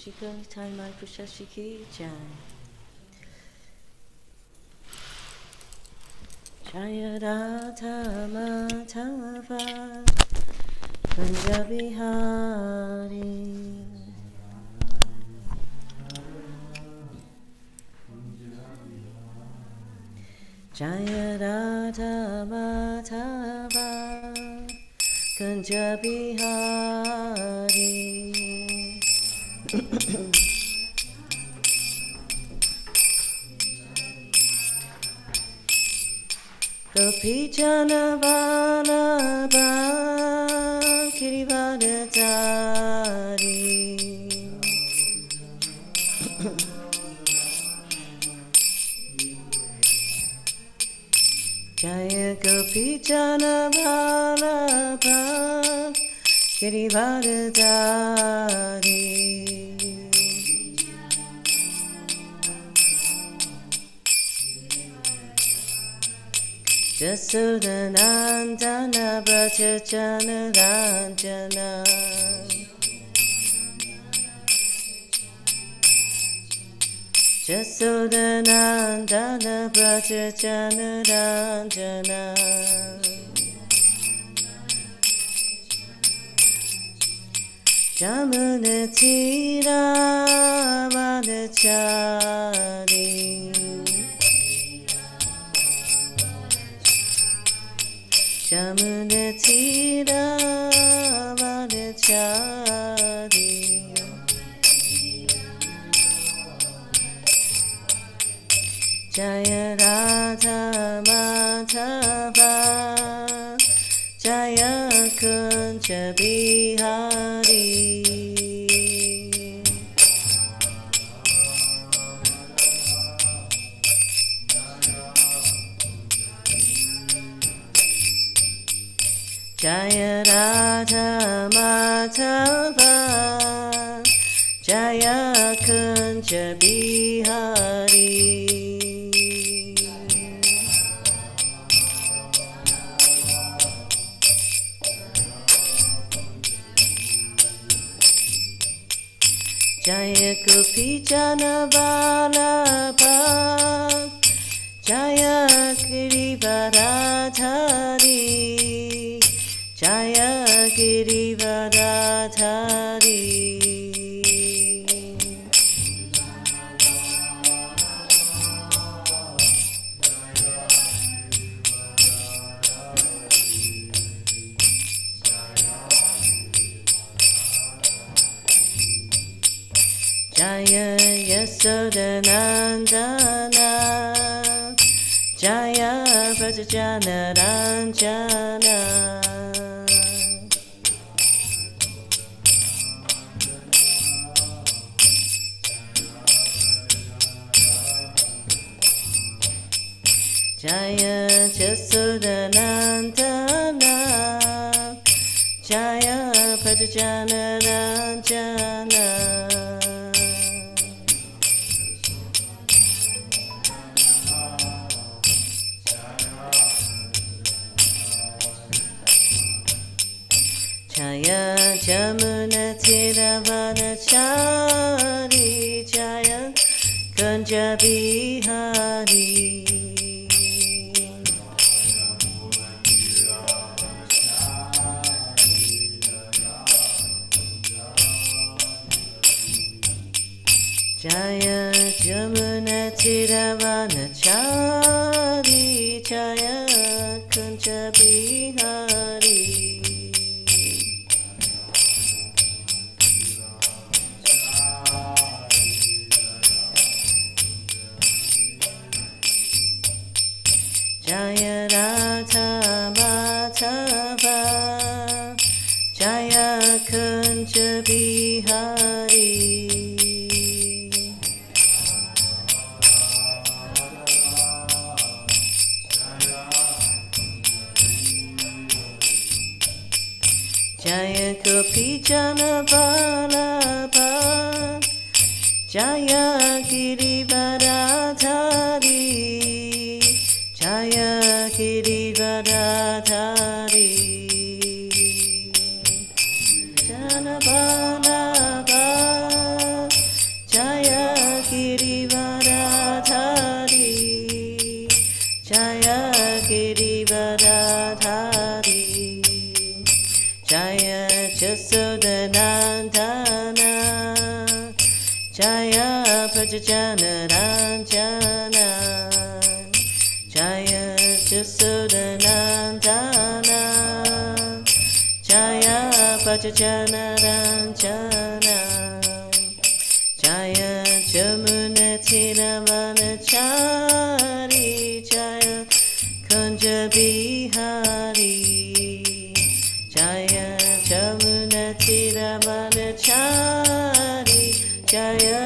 Shika Taimai Prashashiki Jai. Jaya Radha Madhava Punjabi Hari. Jaya Radha Madhava Punjabi Hari. Gopijana Vallabha Girivardhari. Jaya Gopijana Vallabha Girivardhari. Jasodanandana Brajajana Ranjana. Jasodanandana Brajajana Ranjana. Jamunatira Vanachari. Jamunatira Vanachari. Jaya Radha Madhava Jaya Kunja Bihari. Jaya Radha Madhava Jaya Kunja Bihari. Jaya Gopijana Vallabha Jaya Girivardhari. Jaya Girivardhari. Jaya Yasodanandana Jaya Brajajana Ranjana. Jaya Jasodanandana Jaya Brajajana Ranjana. Jaya Jamunatira Vanachari. Jaya Kunja Bihari. Jaya Jamunatira Vanachari. Jaya Kunja Bihari. Jaya Radha Madhava Jaya Kunja Bihari. Jaya Gopijana Vallabha Jaya Girivardhari. Jaya Girivardhari. Jana Vallabha Jaya Jasodanandana, Jaya Prajajana Ranjana, Jaya Jasodanandana, Jaya Prajajana Ranjana, Jaya Jamuna Tiravanachari, Jaya Kunja Bihari, Jaya Jamuna Tiravanachari, Jaya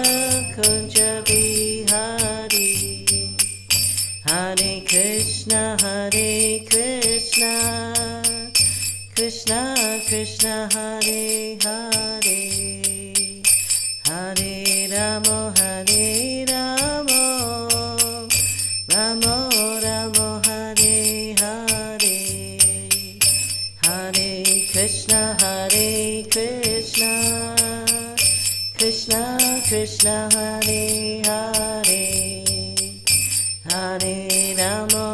Kunja Bihari. Hare Krishna, Krishna Krishna, Hare Hare, Hare Ramo, Ramo Ramo, Hare Hare, Hare Krishna, Krishna Krishna, Hare Hare, Hare Ramo,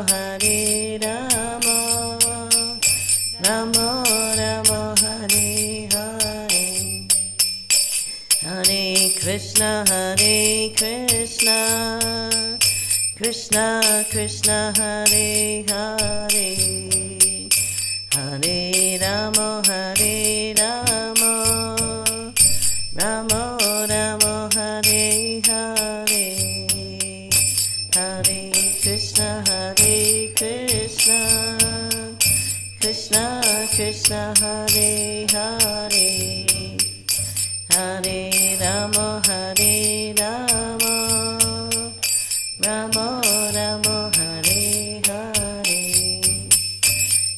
Ramo Ramo, Hare Hare, Hare Krishna, Krishna Krishna, Hare Hare, Hare Ramo, Ramo Ramo, Hare Hare, Hare Krishna, Krishna Krishna, Hare Hare, Hare Ramo, Ramo Ramo, Hare Hare.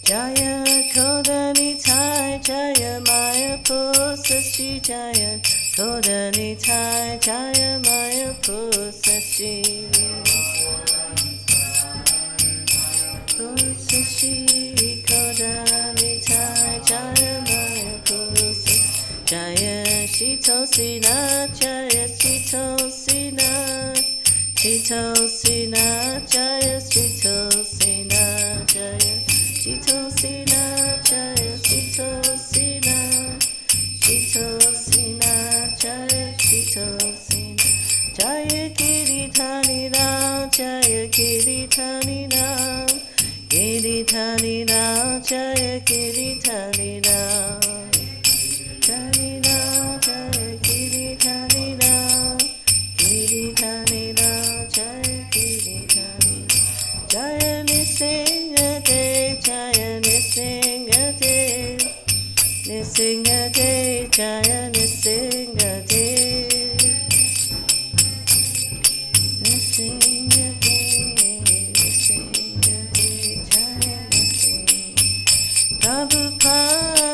Jaya Kodanitai, Jaya Mayapur Sashi, Jaya Kodanitai, Jaya Mayapur Sashi, Sashi Kodanitai, Jaya Mayapur Sashi, Jaya Shitosina, Jaya Shitosina, Shitosina, Jaya Shitosina, Jaya Shitosina, Jaya Shitosina, Shitosina, Jaya Shitosina, Jaya Giridhani Ram, Jaya Giridhani Ram, Giridhani Ram, Jaya Giridhani Ram, Giridhani Ram, Jaya Giridhani Ram, Giridhani Ram, Jaya Giridhani, Jaya Nisinghadev, Jaya Nisinghadev, Nisinghadev, Jaya Nisinghadev, Nisinghadev, Nisinghadev, Jaya Nisinghadev. Prabhupada,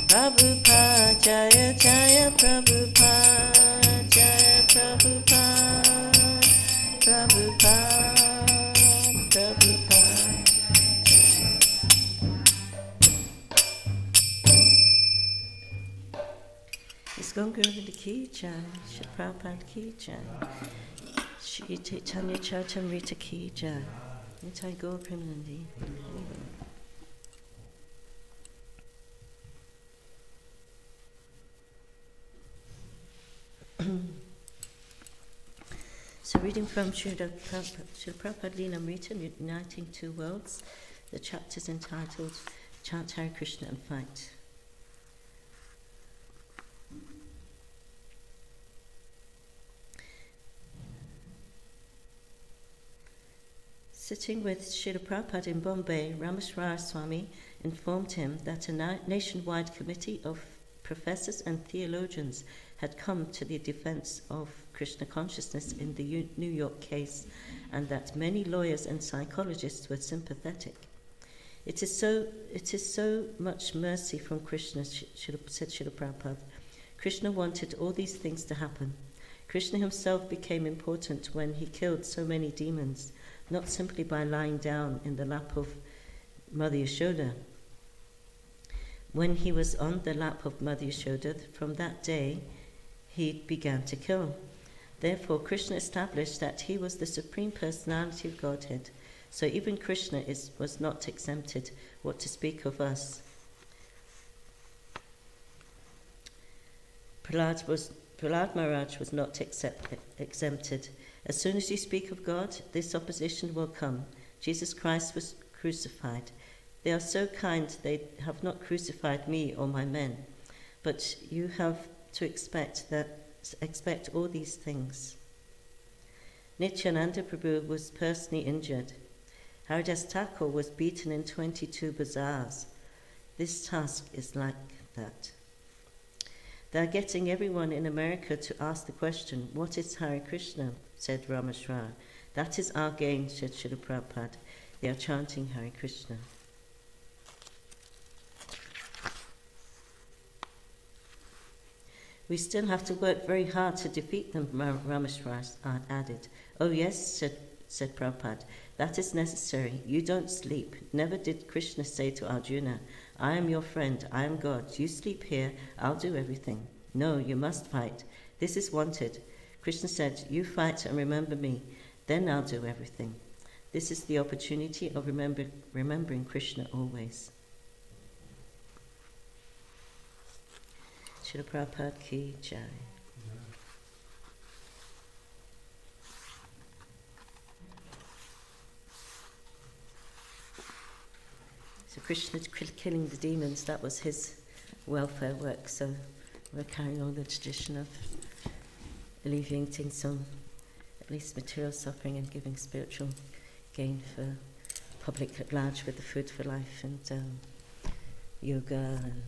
Prabhupada, Jaya Jaya Prabhupada, Jaya Prabhupada, Prabhupada, Prabhupada. It's going to go over the Ki Jai, Shri Prabhupada Ki Jai, Shri Chaitanya Charitamrita Ki Jai, Nitai Gaur Premanandi. So reading from Srila Prabhupada Leelamrita, Uniting Two Worlds, the chapter is entitled Chant Hare Krishna and Fight. Sitting with Srila Prabhupada in Bombay, Rameswara Swami informed him that a nationwide committee of professors and theologians had come to the defense of Krishna consciousness in the New York case, and that many lawyers and psychologists were sympathetic. It is so much mercy from Krishna, said Srila Prabhupada. Krishna wanted all these things to happen. Krishna himself became important when he killed so many demons, not simply by lying down in the lap of Mother Yashoda. When he was on the lap of Mother Yashoda, from that day he began to kill. Therefore, Krishna established that he was the Supreme Personality of Godhead. So even Krishna was not exempted, what to speak of us. Prahlad Maharaj was not exempted. As soon as you speak of God, this opposition will come. Jesus Christ was crucified. They are so kind, they have not crucified me or my men. But you have to expect all these things. Nityananda Prabhu was personally injured. Haridas Thakur was beaten in 22 bazaars. This task is like that. They're getting everyone in America to ask the question, what is Hare Krishna? Said Rameshwar. That is our gain, said Srila Prabhupada. They are chanting Hare Krishna. We still have to work very hard to defeat them, Rameshwar added. Oh yes, said Prabhupada, that is necessary. You don't sleep. Never did Krishna say to Arjuna, I am your friend, I am God. You sleep here, I'll do everything. No, you must fight. This is wanted. Krishna said, you fight and remember me, then I'll do everything. This is the opportunity of remembering Krishna always. Srila Prabhupada ki jai. So Krishna killing the demons, that was his welfare work. So we're carrying on the tradition of alleviating some, at least material suffering, and giving spiritual gain for public at large with the food for life and yoga and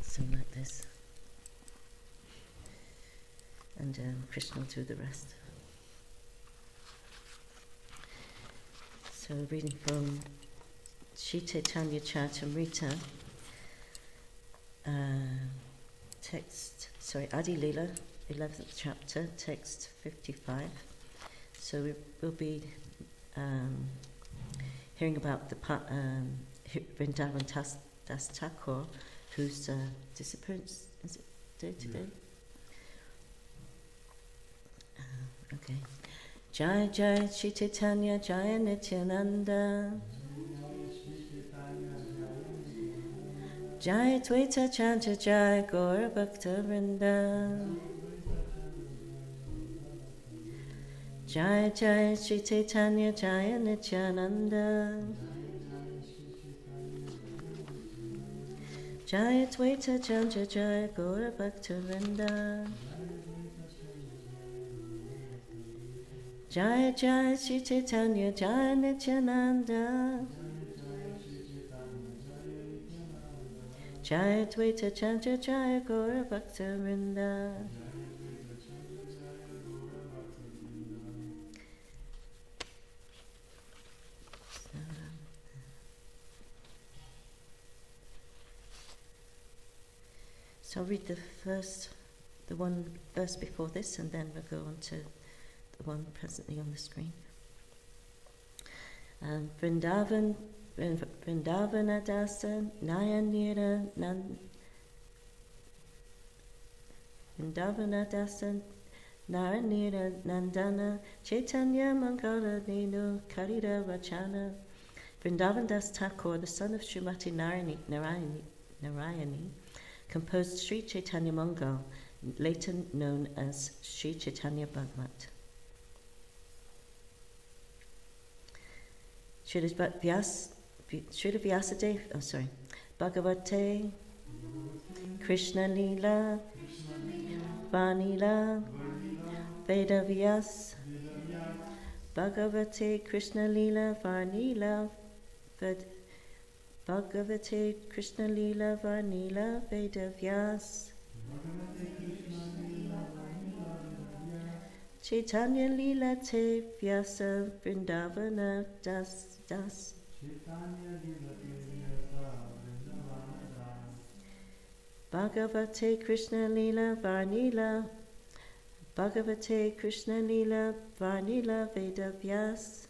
something like this. And Krishna will do the rest. So reading from Sri Chaitanya Charitamrita, Adi Leela, 11th chapter, text 55. So we will be hearing about the Vrindavana Das Thakur, whose disappearance, is it day today? Okay. Jai Jai Shri Chaitanya Jaya Nityananda Jai Dvaita Chanta Jai Gaura Bhakta Vrinda Jai Jai Shri Chaitanya Jaya Nityananda Jai Dvaita Chanta Jai Gaura Bhakta Vrinda Jai Jai Shri Chaitanya Jaya Nityananda Jai Dvaita Chanta Jaya Gaura Bhakta Vrinda. So I'll read the one verse before this, and then we'll go on to the one presently on the screen. Vrindavana Dasa Nayanira Vrindavana Dasa Naranira Nandana Chaitanya Mangala Nino Karira Vachana. Vrindavan Das Thakur, the son of Srimati Narayani, composed Sri Chaitanya Mangal, later known as Sri Chaitanya Bhagavat. Srila Vyasadeva, Bhagavate, Krishna Lila, Vanila, Veda Vyas, Bhagavate, Krishna Lila, Vanila, Bhagavate, Krishna Lila, Vanila, Veda Vyas, Chaitanya Lila Te Vyasa, Vrindavana Das. Bhagavate Krishna Lila Varnila Bhagavate Krishna Lila Varnila Veda Vyas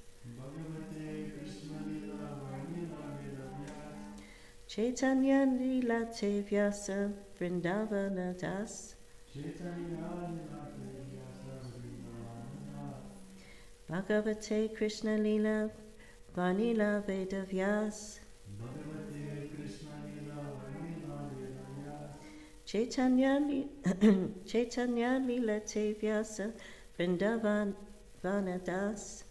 Chaitanya Lila Te Vyasa Vrindavana Das Bhagavate Krishna Lila Vanila Vedavyas Chaitanya Lilate Vyasa Vrindavana Das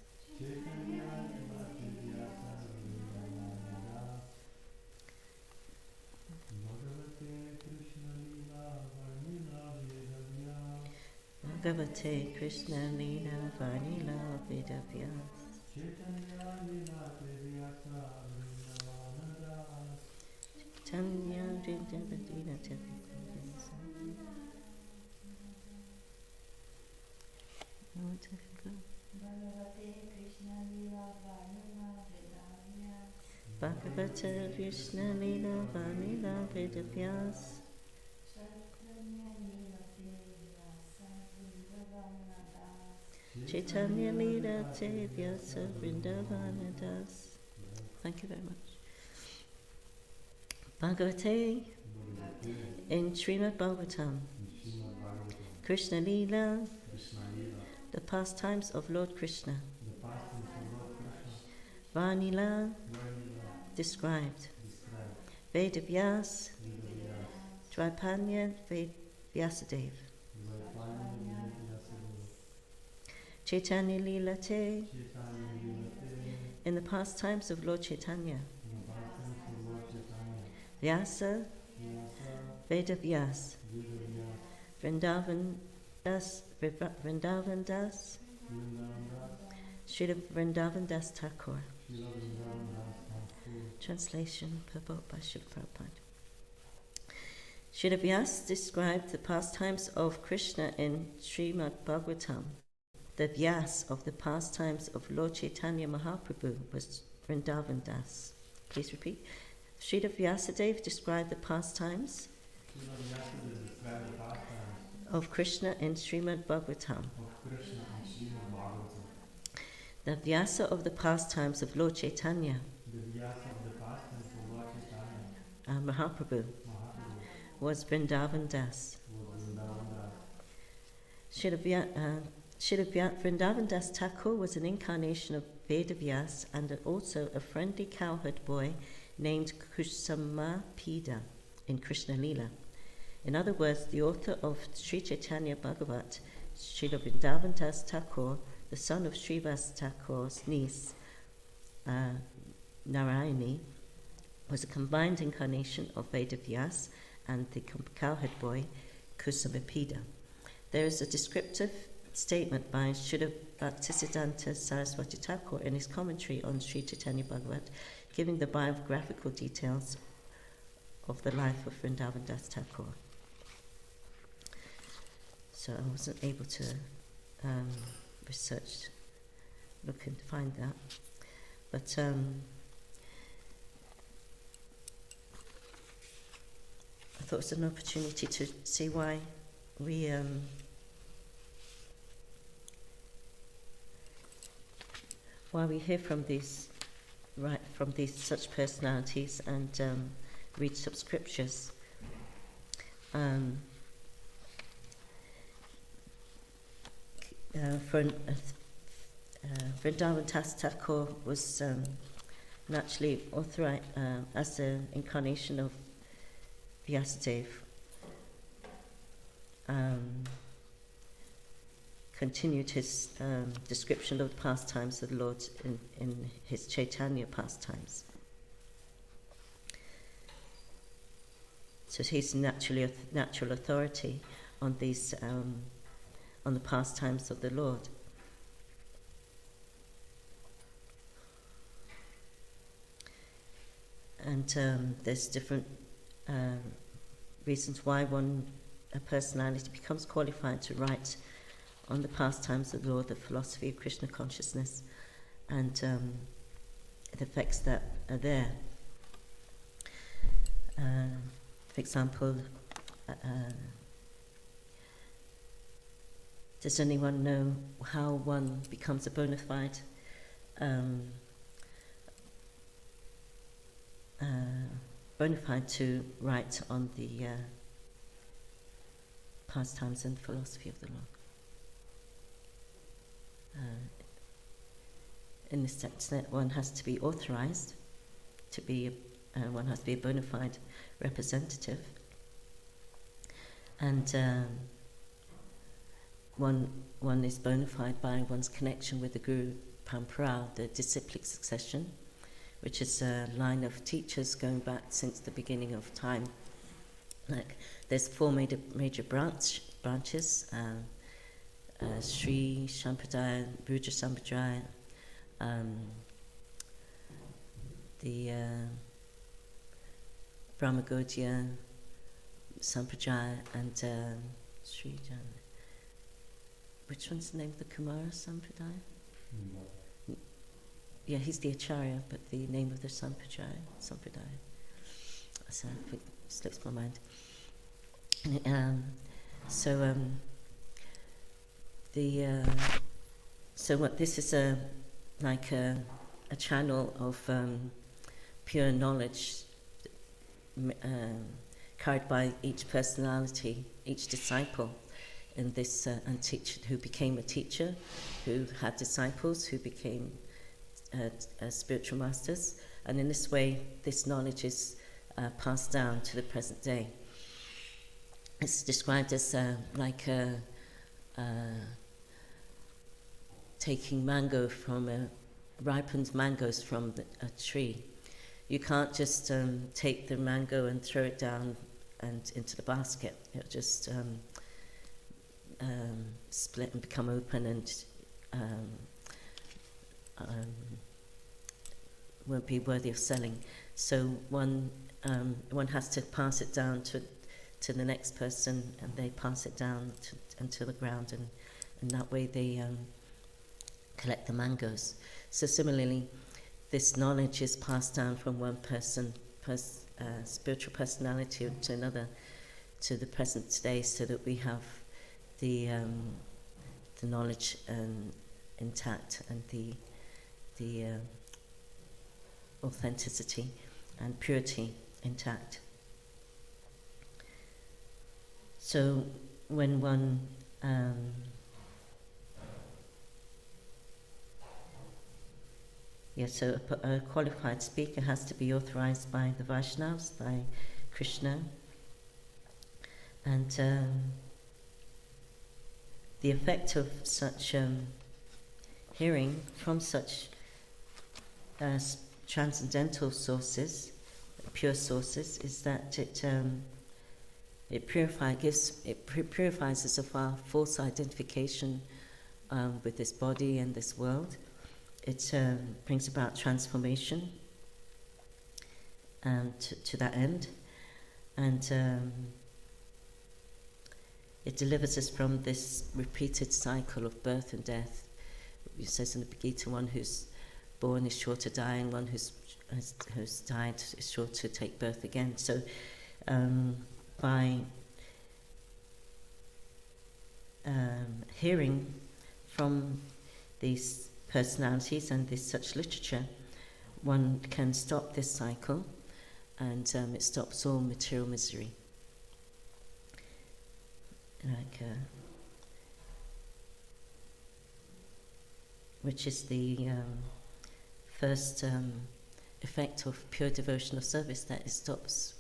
Bhagavate Krishna Lila Vanila Vedavyas Chaitanya Vrindavana Das. Bhagavata Krishna Lila Vanila Vedavyas Chaitanya Lila Vyasa Vrindavana Das. Thank you very much. Bhagavate in Srimad Bhagavatam, Krishna Lila, the pastimes of Lord Krishna. Vanila, described. Vedavyas, Draipanya Vyasadeva. Chaitanya Lilate, in the pastimes of Lord Chaitanya. Vyasa, Vedavyas, Vrindavan Das, Srila Vrindavan Das Thakur. Translation, purport by Srila Prabhupada. Srila Vyasa described the pastimes of Krishna in Srimad Bhagavatam. The Vyas of the pastimes of Lord Chaitanya Mahaprabhu was Vrindavan Das. Please repeat. Srila Vyasadeva described the pastimes of Krishna in Srimad Bhagavatam. The Vyasa of the pastimes of Lord Chaitanya Mahaprabhu was Vrindavan Das. Vrindavan Das Thakur was an incarnation of Vedavyas and also a friendly cowherd boy named Kusamapida in Krishna Lila. In other words, the author of Sri Chaitanya Bhagavat, Srila Vrindavan Das Thakur, the son of Srivas Thakur's niece, Narayani, was a combined incarnation of Vedavyas and the cowherd boy Kusamapida. There is a descriptive statement by Srila Bhaktisiddhanta Saraswati Thakur in his commentary on Sri Chaitanya Bhagavat, giving the biographical details of the life of Vrindavan Das Thakur. So I wasn't able to look and find that. But I thought it was an opportunity to see why we hear from these such personalities and read scriptures. Vrindavan Das Thakur was naturally authorized as the incarnation of Vyasadeva. Continued his description of the pastimes of the Lord in his Chaitanya pastimes. So he's natural authority on these on the pastimes of the Lord. And there's different reasons why a personality becomes qualified to write on the pastimes of the Lord, the philosophy of Krishna consciousness, and the effects that are there. For example, does anyone know how one becomes a bona fide to write on the pastimes and philosophy of the Lord? in the sense that one has to be authorized to be, one has to be a bona fide representative, and one is bona fide by one's connection with the Guru Parampara, the disciplic succession, which is a line of teachers going back since the beginning of time. Like, there's 4 major branches: Sri Sampradaya, Rudra Sampradaya, the Brahmagaudiya Sampradaya, and Sri Jan. Which one's the name of the Kumara Sampradaya? Yeah, he's the Acharya, but the name of the Sampradaya. So it slips my mind. So what this is like a channel of pure knowledge carried by each personality, each disciple in this and teacher who became a teacher, who had disciples who became spiritual masters, and in this way this knowledge is passed down to the present day. It's described as like taking ripened mangoes from a tree. You can't just take the mango and throw it down and into the basket. It'll just split and become open and won't be worthy of selling. So one has to pass it down to the next person, and they pass it down to the ground, and that way they collect the mangoes. So similarly, this knowledge is passed down from one person, spiritual personality, to another, to the present day, so that we have the knowledge intact, and the authenticity and purity intact. So when one so a qualified speaker has to be authorized by the Vaishnavas, by Krishna, and the effect of such hearing from such transcendental sources, pure sources, is that it purifies us of our false identification with this body and this world. It brings about transformation to that end, and it delivers us from this repeated cycle of birth and death. It says in the Gita, one who's born is sure to die, and one who's died is sure to take birth again. So by hearing from these personalities and this such literature, one can stop this cycle, and it stops all material misery. Which is the first effect of pure devotional service, that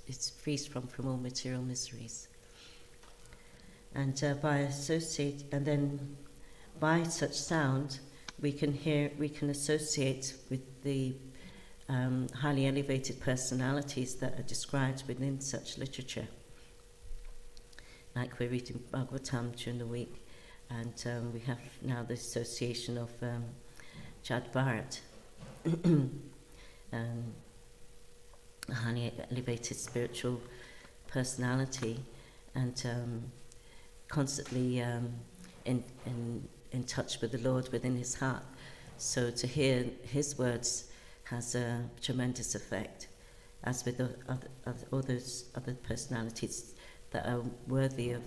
it frees from all material miseries. And by such sound, we can associate with the highly elevated personalities that are described within such literature. Like we're reading Bhagavatam during the week, and we have now the association of Jad Bharat, a highly elevated spiritual personality, and constantly in touch with the Lord within his heart. So to hear his words has a tremendous effect, as with other personalities that are worthy of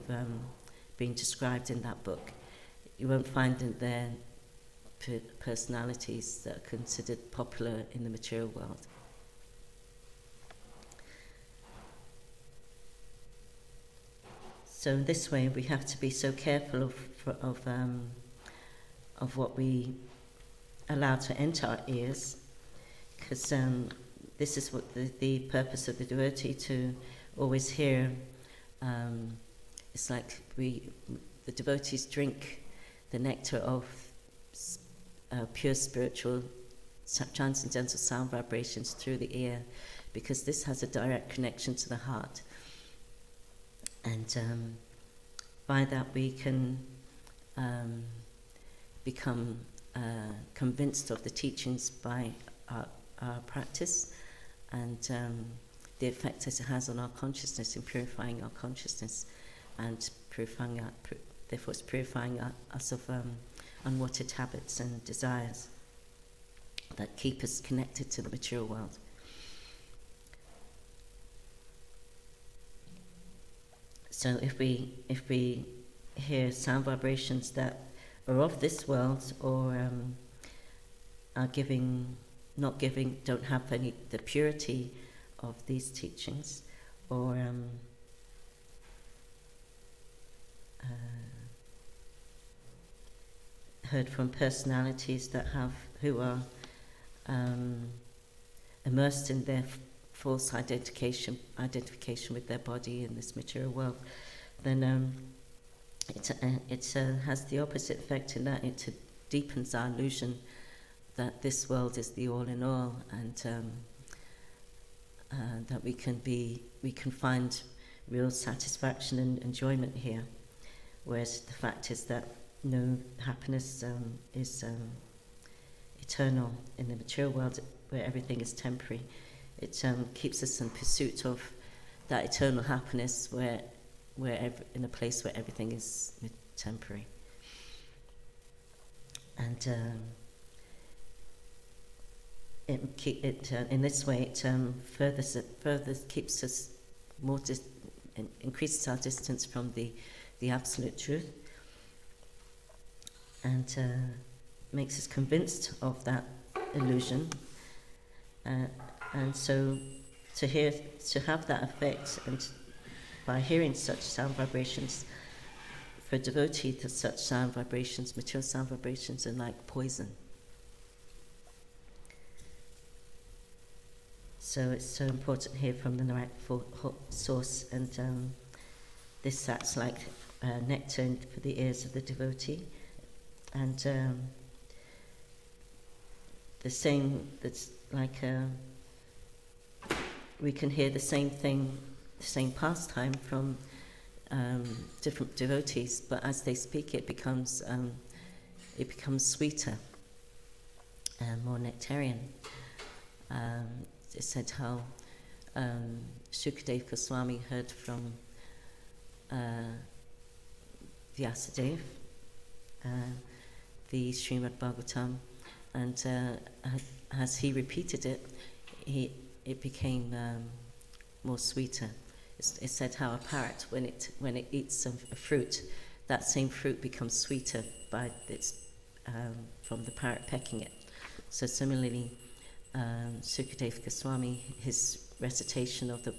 being described in that book. You won't find in there personalities that are considered popular in the material world. So in this way, we have to be so careful of what we allowed to enter our ears, because this is what the purpose of the devotee, to always hear. It's like the devotees drink the nectar of pure spiritual transcendental sound vibrations through the ear, because this has a direct connection to the heart, and by that we can become convinced of the teachings by our practice, and the effect that it has on our consciousness in purifying our consciousness, and therefore it's purifying us of unwanted habits and desires that keep us connected to the material world. So if we hear sound vibrations that are of this world, or are don't have the purity of these teachings, or heard from personalities who are immersed in their false identification with their body in this material world, then it has the opposite effect, in that it deepens our illusion that this world is the all in all, and that we can find real satisfaction and enjoyment here, whereas the fact is that no happiness is eternal in the material world, where everything is temporary. It keeps us in pursuit of that eternal happiness, where in a place where everything is temporary. And in this way, it further keeps us more increases our distance from the absolute truth, and makes us convinced of that illusion. And so to have that effect, and by hearing such sound vibrations, for a devotee, to such sound vibrations, material sound vibrations, are like poison. So it's so important to hear from the rightful source, and this acts like nectar for the ears of the devotee, and the same. That's like we can hear the same thing, the same pastime from different devotees, but as they speak, it becomes sweeter and more nectarian. It said how Shukadev Goswami heard from Vyasadeva the Srimad Bhagavatam, and as he repeated it, it became more sweeter. It said how a parrot, when it eats a fruit, that same fruit becomes sweeter by from the parrot pecking it. So similarly, Sukadeva Goswami, his recitation of the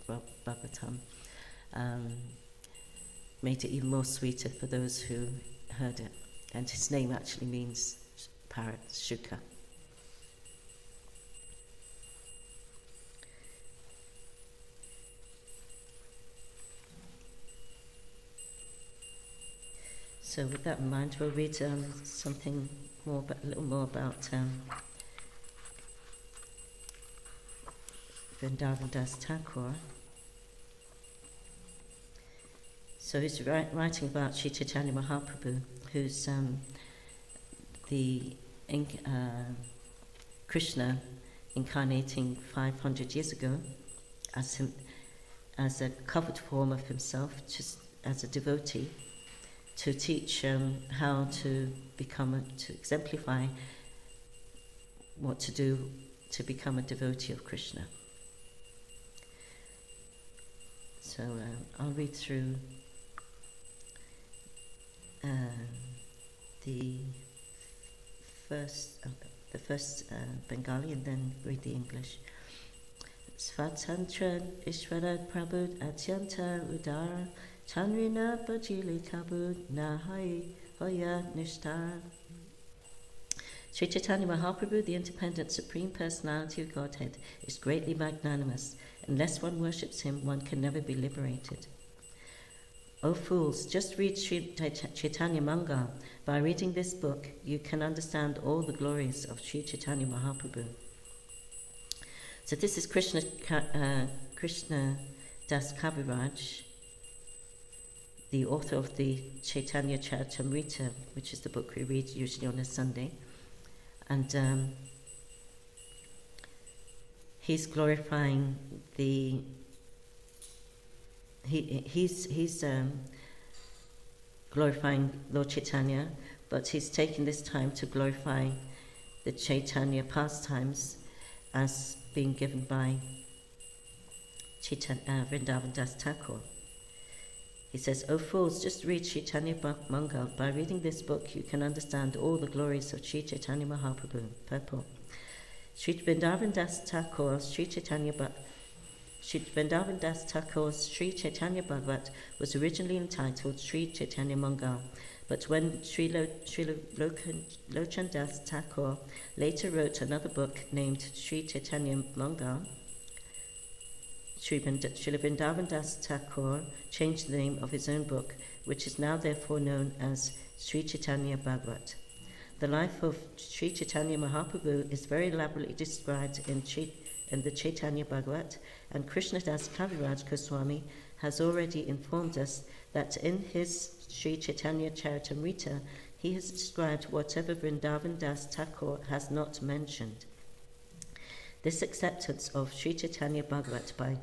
Bhagavatam made it even more sweeter for those who heard it. And his name actually means parrot, Shuka. So with that in mind, we'll read something more, a little more about Vrindavana Thakur. So he's writing about Sri Chaitanya Mahaprabhu, who's Krishna incarnating 500 years ago as a covered form of himself, just as a devotee, to teach how to exemplify what to do to become a devotee of Krishna. So I'll read through the first Bengali and then read the English. Svatantra Ishvara Prabhu Atyanta Udara Chanrina Bajili Kabud Nahai Hoya Nishtar Sri Chaitanya Mahaprabhu, the independent Supreme Personality of Godhead, is greatly magnanimous. Unless one worships him, one can never be liberated. O fools, just read Sri Chaitanya Mangal. By reading this book, you can understand all the glories of Sri Chaitanya Mahaprabhu. So this is Krishna Das Kaviraj, the author of the Chaitanya Charitamrita, which is the book we read usually on a Sunday. And he's glorifying he's glorifying Lord Chaitanya, but he's taking this time to glorify the Chaitanya pastimes as being given by Vrindavana Das Thakur. He says, O fools, just read Chaitanya Mangal. By reading this book, you can understand all the glories of Sri Chaitanya Mahaprabhu. Purport. Sri Vrindavana Das Thakur, Sri Vrindavana Das Thakur's Sri Chaitanya Bhagavat was originally entitled Sri Chaitanya Mangal, but when Sri Lochan Das Thakur later wrote another book named Sri Chaitanya Mangal, Sri Vrindavana Das Thakur changed the name of his own book, which is now therefore known as Sri Chaitanya Bhagavat. The life of Sri Chaitanya Mahaprabhu is very elaborately described in the Chaitanya Bhagavat, and Krishna Das Kaviraj Goswami has already informed us that in his Sri Chaitanya Charitamrita he has described whatever Vrindavan Das Thakur has not mentioned. This acceptance of Sri Chaitanya Bhagavat by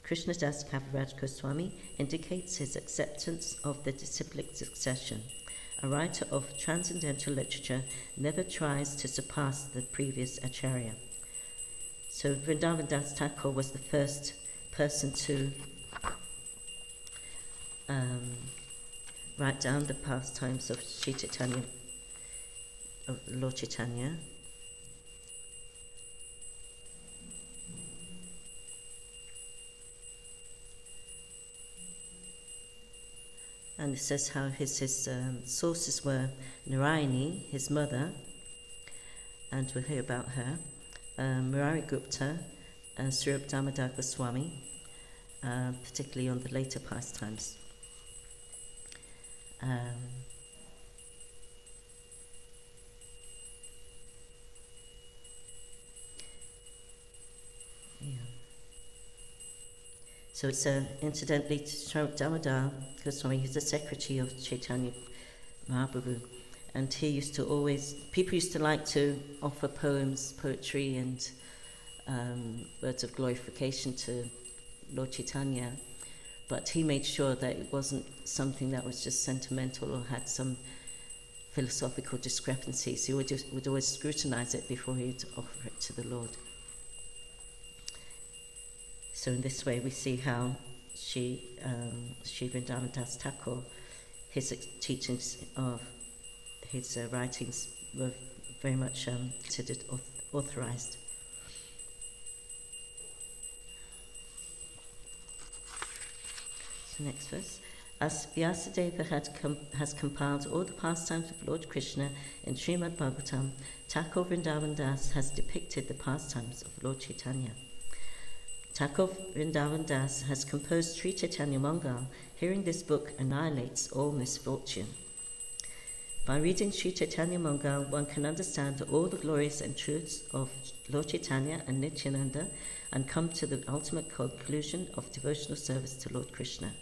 Krishna Das Kaviraj Goswami indicates his acceptance of the disciplic succession. A writer of transcendental literature never tries to surpass the previous acharya. So Vrindavan Das Thakur was the first person to write down the pastimes of Sri Chaitanya, of Lord Chaitanya. And it says how his sources were Narayani, his mother, and we'll hear about her, Murari Gupta, Swarup Damodar Goswami, particularly on the later pastimes. So it's incidentally Swarup Damodar Goswami, he's the secretary of Chaitanya Mahaprabhu, and he used to people used to like to offer poems, poetry and words of glorification to Lord Chaitanya, but he made sure that it wasn't something that was just sentimental or had some philosophical discrepancies. He would always scrutinize it before he'd offer it to the Lord. So in this way we see how Sri Vrindavana Das Thakur, his teachings of his writings were very much considered authorized. So next verse. As Vyasadeva has compiled all the pastimes of Lord Krishna in Srimad Bhagavatam, Thakur Vrindavan Das has depicted the pastimes of Lord Chaitanya. Thakur Vrindavan Das has composed Sri Chaitanya Mangal. Hearing this book annihilates all misfortune. By reading Sri Chaitanya Mangal, one can understand all the glories and truths of Lord Chaitanya and Nityananda and come to the ultimate conclusion of devotional service to Lord Krishna.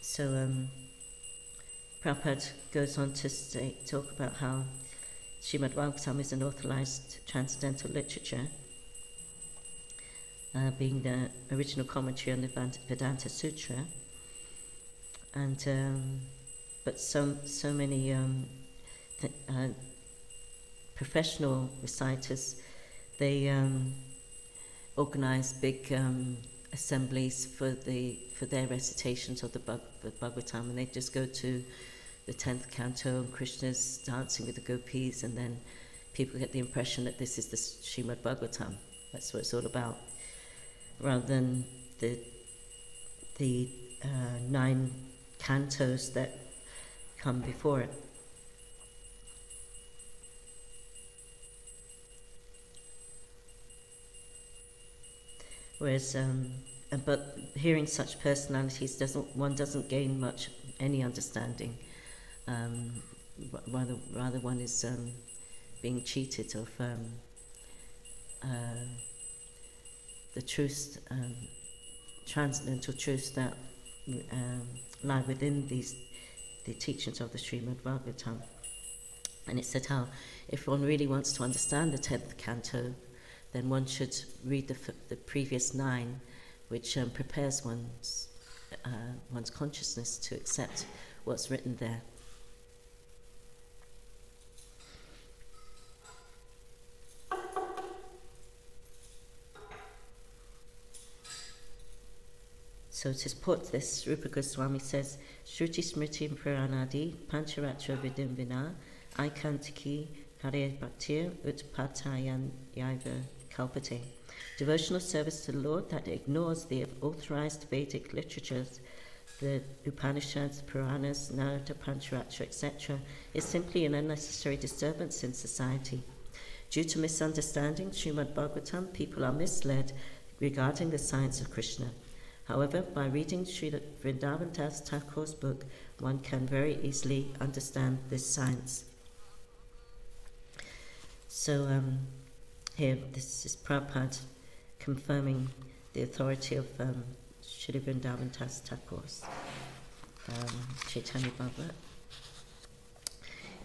So Prabhupada goes on to talk about how Srimad Bhagavatam is an authorized transcendental literature, being the original commentary on the Vedanta Sutra, and but so many professional reciters, they organize big assemblies for their recitations of the Bhagavatam, and they just go to the 10th canto and Krishna's dancing with the gopis, and then people get the impression that this is the Srimad Bhagavatam. That's what it's all about, rather than the 9 cantos that come before it. Whereas, but hearing such personalities one doesn't gain much any understanding. Rather one is being cheated of the truths, transcendental truths that lie within the teachings of the Srimad Bhagavatam. And it said how if one really wants to understand the 10th canto, then one should read the previous 9, which prepares one's consciousness to accept what's written there. So to support this, Rupa Goswami says, Shruti Smriti Puranadi Pancharatra Vidimvina Aikantiki Hare Bhaktir Utpatayan Yaiva Kalpate. Devotional service to the Lord that ignores the authorized Vedic literatures, the Upanishads, Puranas, Narada, Pancharatra, etc., is simply an unnecessary disturbance in society. Due to misunderstanding Srimad Bhagavatam, people are misled regarding the science of Krishna. However, by reading Srila Vrindavana Thakur's book, one can very easily understand this science. So here, this is Prabhupada confirming the authority of Srila Vrindavana Thakur's Chaitanya Bhagavat.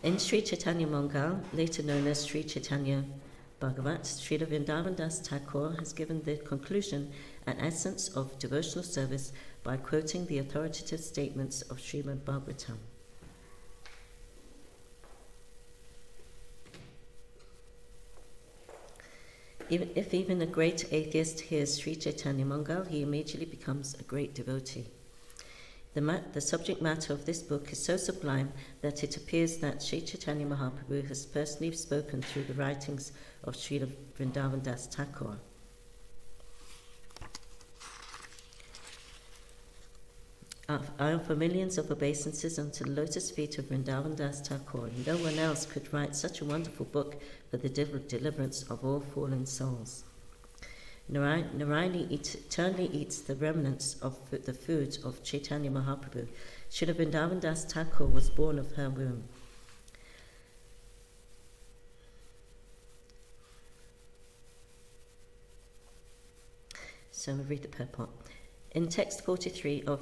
In Sri Chaitanya Mangal, later known as Sri Chaitanya Bhagavat, Srila Vrindavana Das Thakur has given the conclusion and essence of devotional service by quoting the authoritative statements of Srimad Bhagavatam. If even a great atheist hears Sri Chaitanya Mangal, he immediately becomes a great devotee. The subject matter of this book is so sublime that it appears that Sri Chaitanya Mahaprabhu has personally spoken through the writings of Srila Vrindavana Das Thakur. I offer millions of obeisances unto the lotus feet of Vrindavana Das Thakur. No one else could write such a wonderful book for the deliverance of all fallen souls. Narayani eternally eats the remnants of the food of Chaitanya Mahaprabhu. Srila Vrindavana Das Thakur was born of her womb. So we read the purport. In text 43 of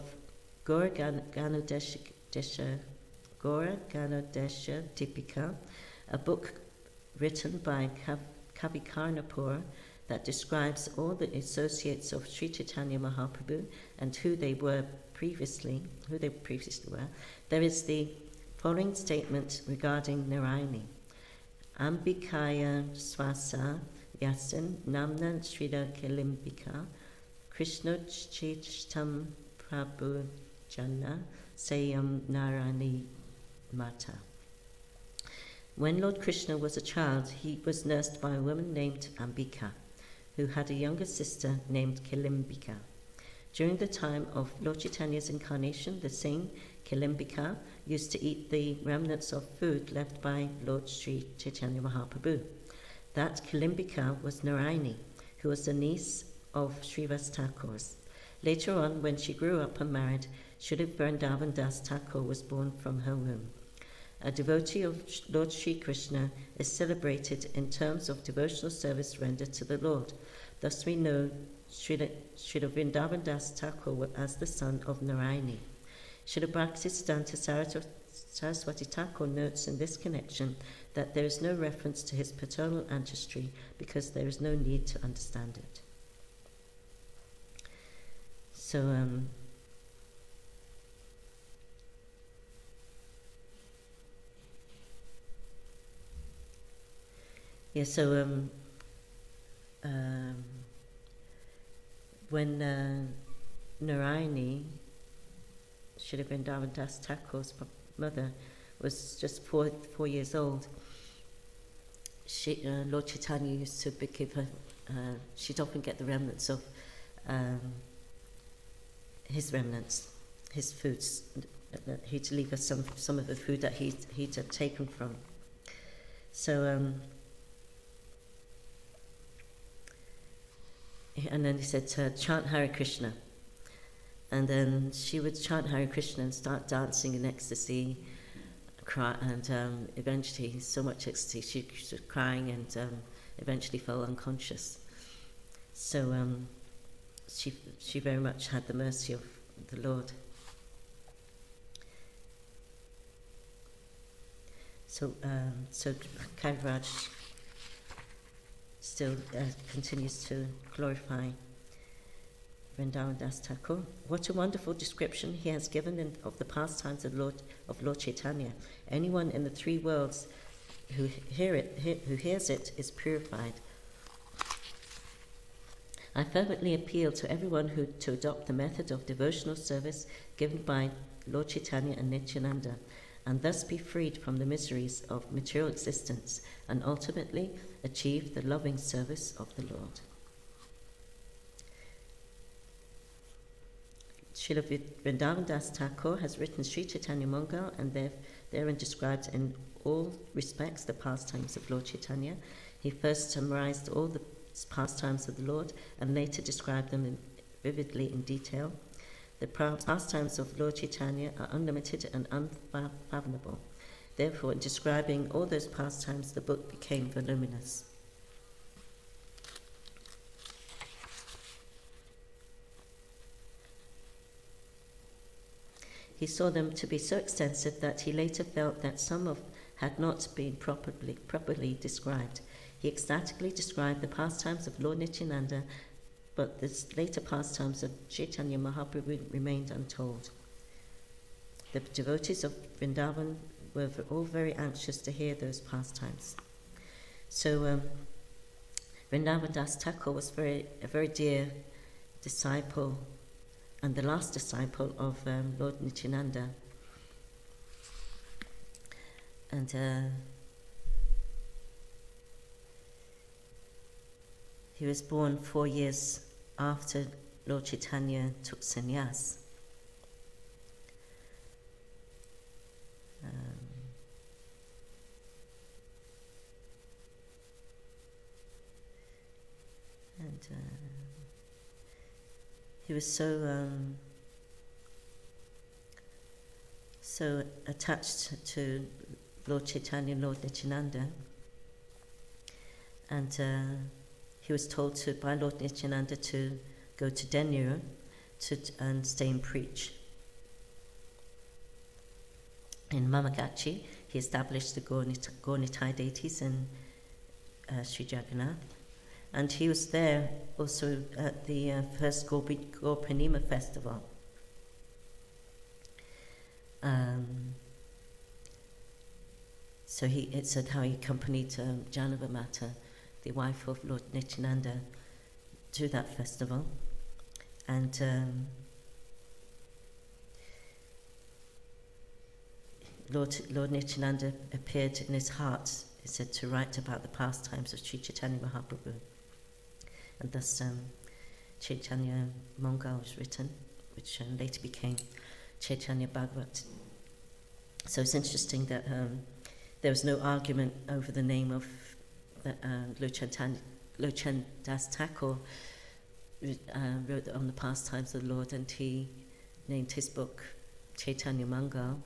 Gora Ganodesha Tipika, a book written by Kavi Karnapur that describes all the associates of Sri Chaitanya Mahaprabhu and who they previously were, there is the following statement regarding Narayani. Ambikaya Swasa Yasin Namna Srida Kilimbika Krishna Chishtam Prabhu Jana Sayam Narani Mata. When Lord Krishna was a child, he was nursed by a woman named Ambika, who had a younger sister named Kilimbika. During the time of Lord Chaitanya's incarnation, the same Kilimbika used to eat the remnants of food left by Lord Sri Chaitanya Mahaprabhu. That Kilimbika was Narayani, who was the niece of Srivas Thakur's. Later on, when she grew up and married, Srila Vrindavana Das Thakur was born from her womb. A devotee of Lord Sri Krishna is celebrated in terms of devotional service rendered to the Lord. Thus we know Srila Vrindavana Das Thakur as the son of Narayani. Srila Bhaktisiddhanta Saraswati Thakur notes in this connection that there is no reference to his paternal ancestry because there is no need to understand it. So, when Narayani, Srila Vrindavana Das Thakur's mother, was just 4 years old, Lord Chaitanya used to give her, she'd often get the remnants of his remnants his foods. He'd leave us some of the food that he'd had taken from. So, and then he said to chant Hare Krishna. And then she would chant Hare Krishna and start dancing in ecstasy, cry, and eventually, so much ecstasy, she was crying and eventually fell unconscious. So she very much had the mercy of the Lord. So Kaviraj still continues to glorify Vrindavana Das Thakur. What a wonderful description he has given of the pastimes of Lord Chaitanya. Anyone in the three worlds who hears it is purified. I fervently appeal to everyone to adopt the method of devotional service given by Lord Chaitanya and Nityananda, and thus be freed from the miseries of material existence and ultimately achieve the loving service of the Lord. Srila Vrindavana Das Thakur has written Sri Chaitanya Mangal, and therein describes in all respects the pastimes of Lord Chaitanya. He first summarized all the pastimes of the Lord and later described them vividly in detail. The pastimes of Lord Chaitanya are unlimited and unfathomable. Therefore, in describing all those pastimes, the book became voluminous. He saw them to be so extensive that he later felt that some had not been properly described. He ecstatically described the pastimes of Lord Nityananda, but the later pastimes of Chaitanya Mahaprabhu remained untold. The devotees of Vrindavan were all very anxious to hear those pastimes. So Vrindavana Das Thakur was a very dear disciple and the last disciple of Lord Nityananda. And he was born 4 years after Lord Chaitanya took sannyas. He was so attached to Lord Chaitanya and Lord Nityananda, and he was told by Lord Nityananda to go to Denur and stay and preach. In Mamagachi, he established the Gaur-Nitai deities in Sri Jagannath, and he was there also at the first Gaur Purnima festival. So it said how he accompanied Janava Mata, the wife of Lord Nityananda, to that festival, and Lord Nityananda appeared in his heart, it said, to write about the pastimes of Sri Chaitanya Mahaprabhu, and thus Chaitanya Mangal was written, which later became Chaitanya Bhagavat. So it's interesting that there was no argument over the name of Lochan Das Thakur wrote on the pastimes of the Lord, and he named his book Chaitanya Mangal.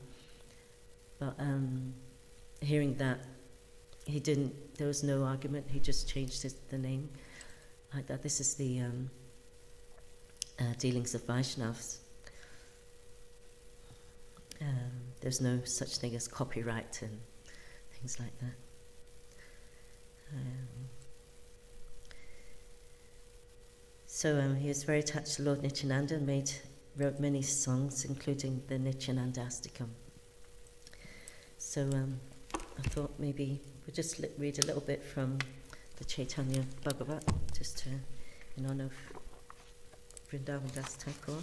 But hearing that, there was no argument, he just changed the name. Like that, this is the dealings of Vaishnavas. There's no such thing as copyright and things like that. So he was very attached to Lord Nityananda and wrote many songs, including the Nityanandastikam. So I thought maybe we'll just read a little bit from the Chaitanya Bhagavat, just in honor of Vrindavana Das Thakur.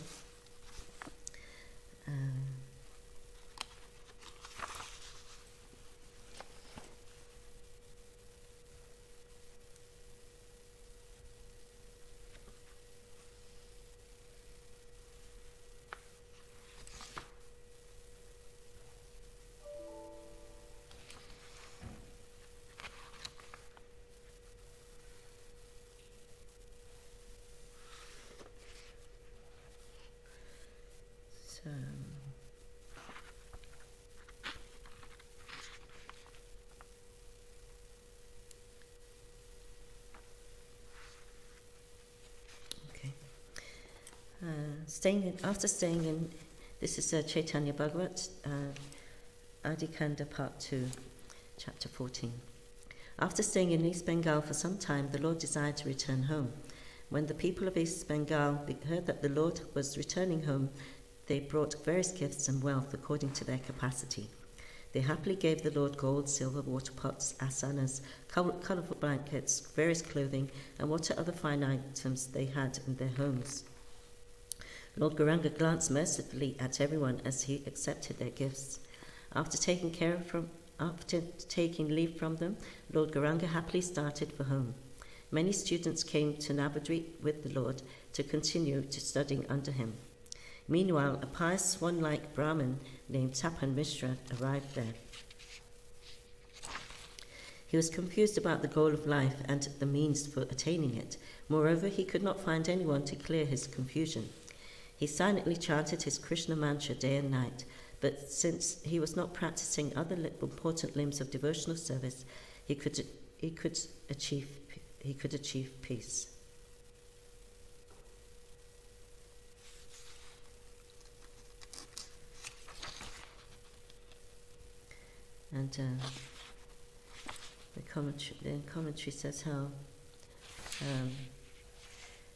After staying in, this is Chaitanya Bhagavat, Adikanda Part 2, Chapter 14. After staying in East Bengal for some time, the Lord desired to return home. When the people of East Bengal heard that the Lord was returning home, they brought various gifts and wealth according to their capacity. They happily gave the Lord gold, silver, water pots, asanas, colourful blankets, various clothing, and whatever other fine items they had in their homes. Lord Gauranga glanced mercifully at everyone as he accepted their gifts. After taking leave from them, Lord Gauranga happily started for home. Many students came to Navadvip with the Lord to continue to studying under him. Meanwhile, a pious swan-like Brahmin named Tapan Mishra arrived there. He was confused about the goal of life and the means for attaining it. Moreover, he could not find anyone to clear his confusion. He silently chanted his Krishna mantra day and night, but since he was not practicing other important limbs of devotional service, he could achieve peace. And the commentary says how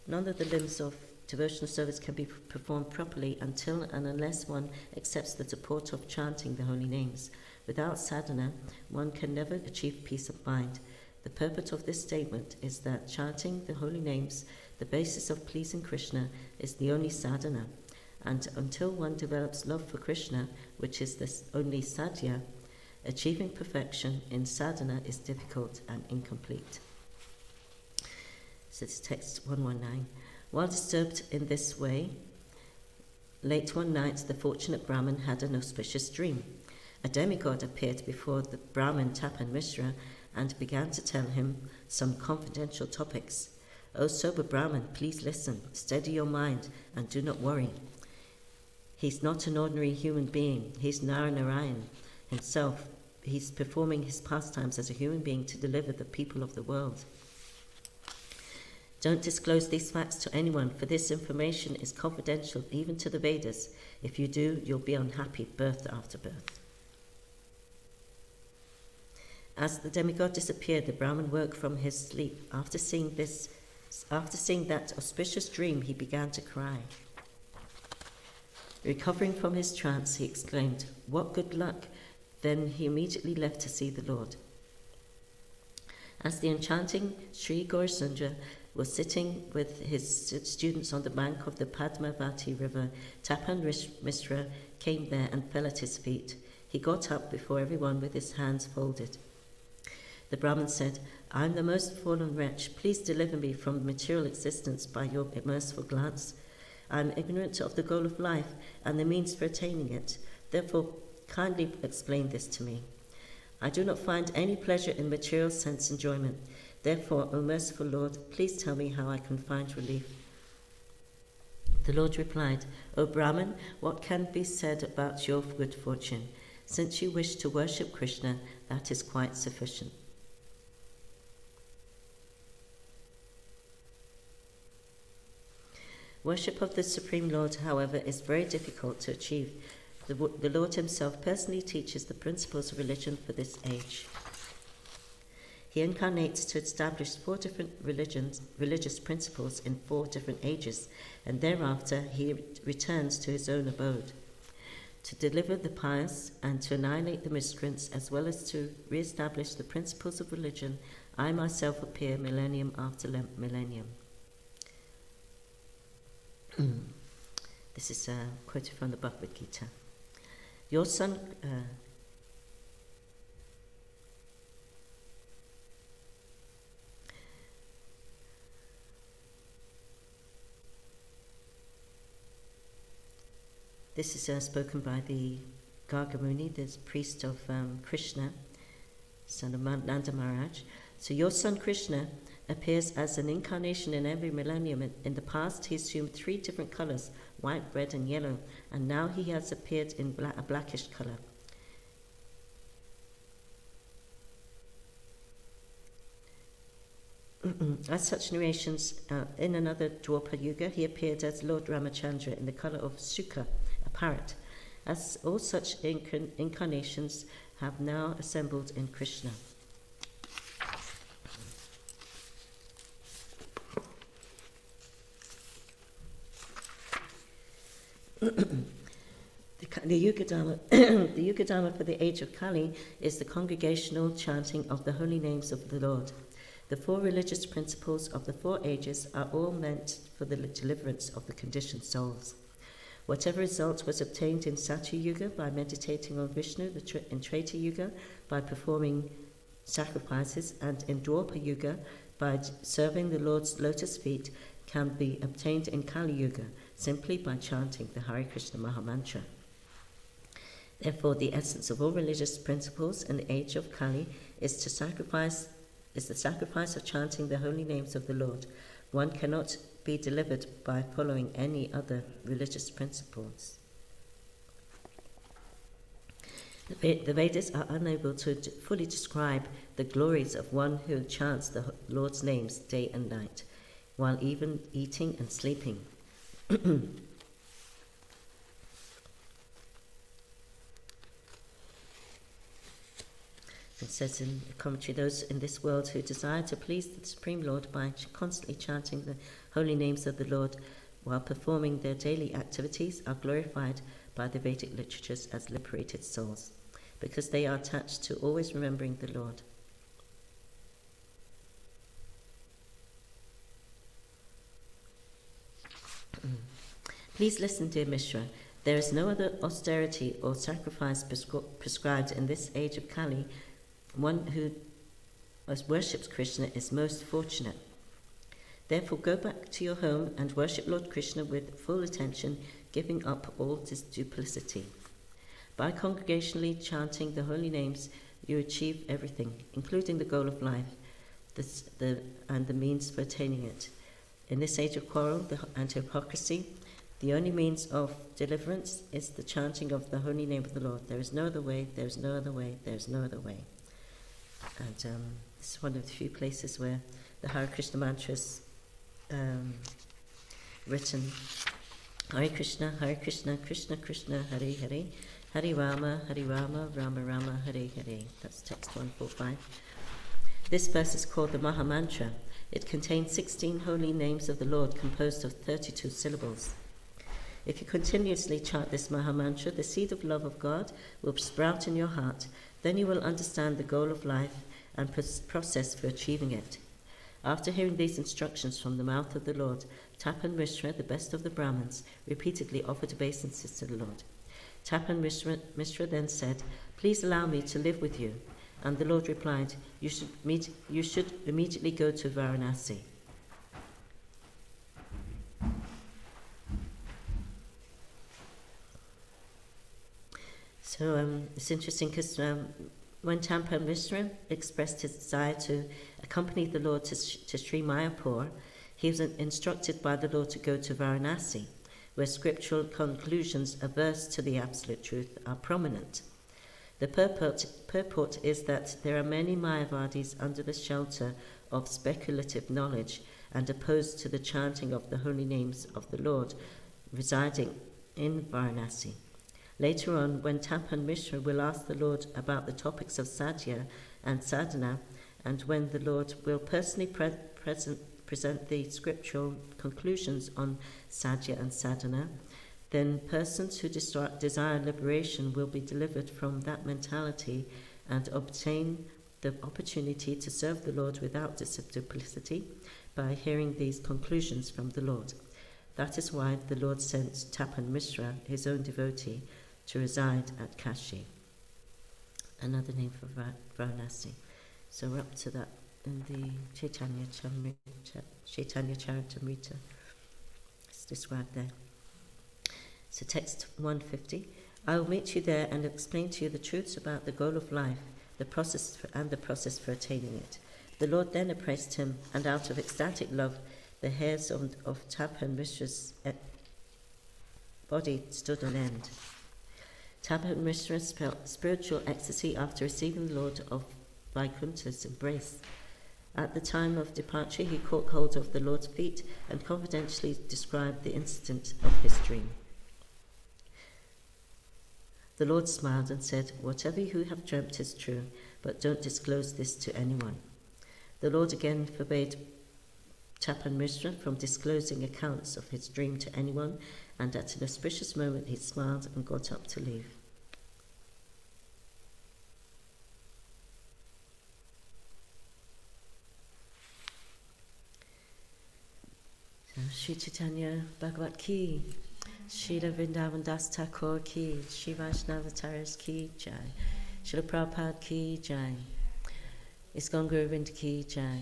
none of the limbs of devotional service can be performed properly until and unless one accepts the support of chanting the holy names. Without sadhana, one can never achieve peace of mind. The purport of this statement is that chanting the holy names, the basis of pleasing Krishna, is the only sadhana. And until one develops love for Krishna, which is the only sadhya, achieving perfection in sadhana is difficult and incomplete. So it's text 119. While disturbed in this way, late one night the fortunate Brahmin had an auspicious dream. A demigod appeared before the Brahmin Tapan Mishra and began to tell him some confidential topics. O sober Brahmin, please listen, steady your mind, and do not worry. He's not an ordinary human being. He's Narayan himself. He's performing his pastimes as a human being to deliver the people of the world. Don't disclose these facts to anyone, for this information is confidential even to the Vedas. If you do, you'll be unhappy birth after birth. As the demigod disappeared, the Brahmin woke from his sleep. After seeing that auspicious dream, he began to cry. Recovering from his trance, he exclaimed, "What good luck!" Then he immediately left to see the Lord. As the enchanting Sri Gaurasundra was sitting with his students on the bank of the Padmavati river, Tapan Mishra came there and fell at his feet. He got up before everyone with his hands folded. The Brahmin said, "I am the most fallen wretch. Please deliver me from material existence by your merciful glance. I am ignorant of the goal of life and the means for attaining it. Therefore, kindly explain this to me. I do not find any pleasure in material sense enjoyment. Therefore, O merciful Lord, please tell me how I can find relief." The Lord replied, "O Brahmin, what can be said about your good fortune? Since you wish to worship Krishna, that is quite sufficient." Worship of the Supreme Lord, however, is very difficult to achieve. The Lord himself personally teaches the principles of religion for this age. He incarnates to establish 4 different religious principles in 4 different ages, and thereafter he returns to his own abode to deliver the pious and to annihilate the miscreants, as well as to re-establish the principles of religion. I myself appear millennium after millennium. This is quoted from the Bhagavad Gita. Your son... This is spoken by the Gargamuni, the priest of Krishna, son of Nanda Maharaj. So your son Krishna appears as an incarnation in every millennium. In the past, he assumed 3 different colors, white, red, and yellow, and now he has appeared in a blackish color. As such narrations, in another Dwapara Yuga, he appeared as Lord Ramachandra in the colour of Sukha, a parrot. As all such incarnations have now assembled in Krishna. The Yuga Dharma, the Yuga Dharma for the age of Kali is the congregational chanting of the holy names of the Lord. The four religious principles of the four ages are all meant for the deliverance of the conditioned souls. Whatever result was obtained in Satya Yuga by meditating on Vishnu, in Treta Yuga by performing sacrifices, and in Dwapara Yuga by serving the Lord's lotus feet, can be obtained in Kali Yuga simply by chanting the Hare Krishna Mahamantra. Therefore, the essence of all religious principles in the age of Kali is the sacrifice of chanting the holy names of the Lord. One cannot be delivered by following any other religious principles. The Vedas are unable to fully describe the glories of one who chants the Lord's names day and night, while even eating and sleeping. It says in the commentary, those in this world who desire to please the Supreme Lord by constantly chanting the holy names of the Lord while performing their daily activities are glorified by the Vedic literatures as liberated souls, because they are attached to always remembering the Lord. Please listen, dear Mishra. There is no other austerity or sacrifice prescribed in this age of Kali. One who worships Krishna is most fortunate. Therefore, go back to your home and worship Lord Krishna with full attention, giving up all duplicity. By congregationally chanting the holy names, you achieve everything, including the goal of life, and the means for attaining it. In this age of quarrel and hypocrisy, the only means of deliverance is the chanting of the holy name of the Lord. There is no other way, there is no other way, there is no other way. And this is one of the few places where the Hare Krishna mantra is written. Hare Krishna, Krishna Krishna, Hare Hare, Hare Rama, Rama Rama, Hare Hare. That's text 145. This verse is called the Maha Mantra. It contains 16 holy names of the Lord composed of 32 syllables. If you continuously chant this Maha Mantra, the seed of love of God will sprout in your heart. Then you will understand the goal of life and process for achieving it. After hearing these instructions from the mouth of the Lord, Tapan Mishra, the best of the Brahmins, repeatedly offered obeisances to the Lord. Tapan Mishra then said, "Please allow me to live with you." And the Lord replied, You should immediately go to Varanasi. So it's interesting because when Tapan Mishra expressed his desire to accompany the Lord to Sri Mayapur, he was instructed by the Lord to go to Varanasi, where scriptural conclusions averse to the absolute truth are prominent. The purport is that there are many Mayavadis under the shelter of speculative knowledge and opposed to the chanting of the holy names of the Lord residing in Varanasi. Later on, when Tapan Mishra will ask the Lord about the topics of sadhya and sadhana, and when the Lord will personally present the scriptural conclusions on sadhya and sadhana, then persons who desire liberation will be delivered from that mentality and obtain the opportunity to serve the Lord without duplicity by hearing these conclusions from the Lord. That is why the Lord sent Tapan Mishra, his own devotee, to reside at Kashi, another name for Varanasi. So we're up to that in the Chaitanya Charitamrita. It's described there. So text 150. I will meet you there and explain to you the truths about the goal of life, the process for attaining it. The Lord then appraised him, and out of ecstatic love, the hairs of Tapan Mishra's body stood on end. Tapan Mishra felt spiritual ecstasy after receiving the Lord of Vaikuntha's embrace. At the time of departure, he caught hold of the Lord's feet and confidentially described the incident of his dream. The Lord smiled and said, "Whatever you have dreamt is true, but don't disclose this to anyone." The Lord again forbade Tapan Mishra from disclosing accounts of his dream to anyone, and at an auspicious moment he smiled and got up to leave. Shri Chaitanya Bhagavat Ki, Srila Vrindavana Dasa Thakur Ki, Shri Vaishnavataras Ki Jai, Srila Prabhupada Ki Jai, ISKCON Guru Vrinda Ki Jai,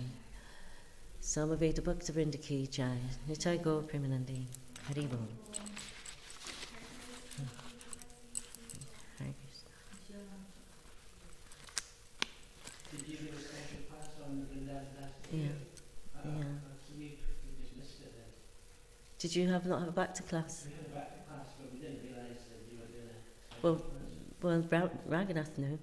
Samaveda Bhakta Vrinda Ki Jai, Nitai Gaur Premanandi, Hari Bol. Hare Krishna. Did you give a special class on the Vrindavana? Yeah, yeah. So we just missed it then. Did you not have a back to class? We had a back to class, but we didn't realise that you were doing it. Well, Raghunath knew.